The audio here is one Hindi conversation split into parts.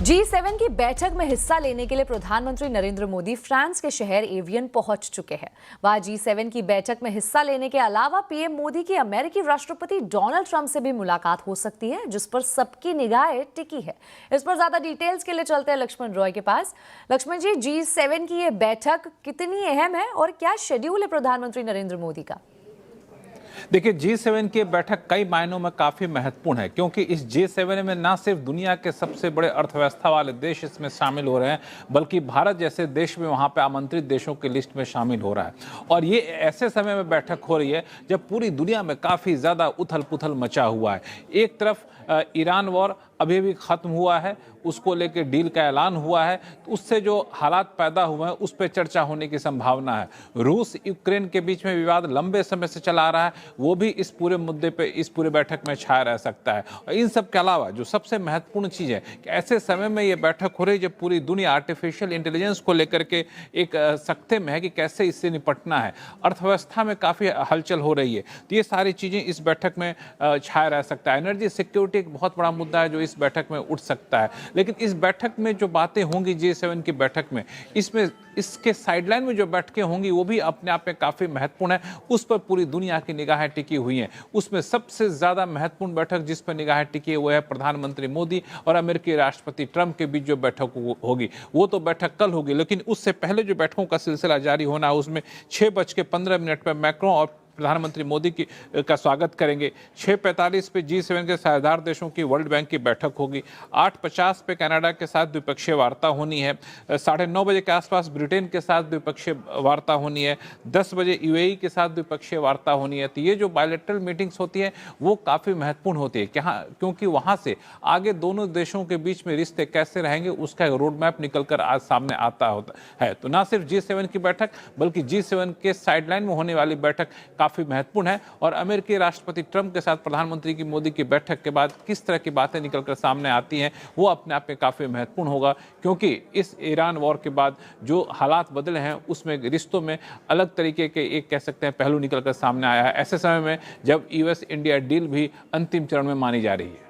G7 की बैठक में हिस्सा लेने के लिए प्रधानमंत्री नरेंद्र मोदी फ्रांस के शहर एवियन पहुंच चुके हैं। वहां G7 की बैठक में हिस्सा लेने के अलावा पीएम मोदी की अमेरिकी राष्ट्रपति डोनाल्ड ट्रंप से भी मुलाकात हो सकती है, जिस पर सबकी निगाहें टिकी है। इस पर ज्यादा डिटेल्स के लिए चलते हैं लक्ष्मण रॉय के पास। लक्ष्मण जी, G7 की ये बैठक कितनी अहम है और क्या शेड्यूल है प्रधानमंत्री नरेंद्र मोदी का? देखिए, G7 की बैठक कई मायनों में काफी महत्वपूर्ण है, क्योंकि इस G7 में न सिर्फ दुनिया के सबसे बड़े अर्थव्यवस्था वाले देश इसमें शामिल हो रहे हैं, बल्कि भारत जैसे देश भी वहां पे आमंत्रित देशों की लिस्ट में शामिल हो रहा है। और ये ऐसे समय में बैठक हो रही है जब पूरी दुनिया में काफी ज्यादा उथल पुथल मचा हुआ है। एक तरफ ईरान वॉर अभी भी खत्म हुआ है, उसको लेकर डील का ऐलान हुआ है, तो उससे जो हालात पैदा हुए हैं उस पर चर्चा होने की संभावना है। रूस यूक्रेन के बीच में विवाद लंबे समय से चला आ रहा है, वो भी इस पूरे मुद्दे पे इस पूरे बैठक में छाया रह सकता है। और इन सब के अलावा जो सबसे महत्वपूर्ण चीज़ है कि ऐसे समय में ये बैठक हो रही है जब पूरी दुनिया आर्टिफिशियल इंटेलिजेंस को लेकर के एक सख्ते में है कि कैसे इससे निपटना है। अर्थव्यवस्था में काफ़ी हलचल हो रही है, तो ये सारी चीज़ें इस बैठक में छाया रह सकता है। एनर्जी सिक्योरिटी एक बहुत बड़ा मुद्दा है जो इस बैठक में उठ सकता है। लेकिन इस बैठक में जो बातें होंगी G7 की बैठक में, इसमें इसके साइडलाइन में जो बैठकें होंगी वो भी अपने आप में काफ़ी महत्वपूर्ण है। उस पर पूरी दुनिया की निगाहें टिकी हुई हैं। उसमें सबसे ज़्यादा महत्वपूर्ण बैठक जिस पर निगाहें टिकी है वो है प्रधानमंत्री मोदी और अमेरिकी राष्ट्रपति ट्रंप के बीच जो बैठक होगी। वो तो बैठक कल होगी, लेकिन उससे पहले जो बैठकों का सिलसिला जारी होना है उसमें 6:15 पर मैक्रों और प्रधानमंत्री मोदी का स्वागत करेंगे। 6:45 पे G7 के साझेदार देशों की वर्ल्ड बैंक की बैठक होगी। 8:50 पे कनाडा के साथ द्विपक्षीय वार्ता होनी है। 9:30 बजे के आसपास ब्रिटेन के साथ द्विपक्षीय वार्ता होनी है। 10 बजे UAE के साथ द्विपक्षीय वार्ता होनी है। तो ये जो बायलैटरल मीटिंग्स होती है वो काफ़ी महत्वपूर्ण होती है, क्योंकि वहाँ से आगे दोनों देशों के बीच में रिश्ते कैसे रहेंगे उसका एक रोड मैप निकल कर आज सामने आता होता है। तो ना सिर्फ G7 की बैठक बल्कि G7 के साइडलाइन में होने वाली बैठक काफी महत्वपूर्ण है। और अमेरिकी राष्ट्रपति ट्रंप के साथ प्रधानमंत्री की मोदी की बैठक के बाद किस तरह की बातें निकलकर सामने आती हैं वो अपने आप में काफी महत्वपूर्ण होगा, क्योंकि इस ईरान वॉर के बाद जो हालात बदले हैं उसमें रिश्तों में अलग तरीके के एक कह सकते हैं पहलू निकलकर सामने आया है, ऐसे समय में जब US इंडिया डील भी अंतिम चरण में मानी जा रही है।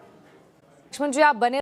लक्ष्मण जी, आप बने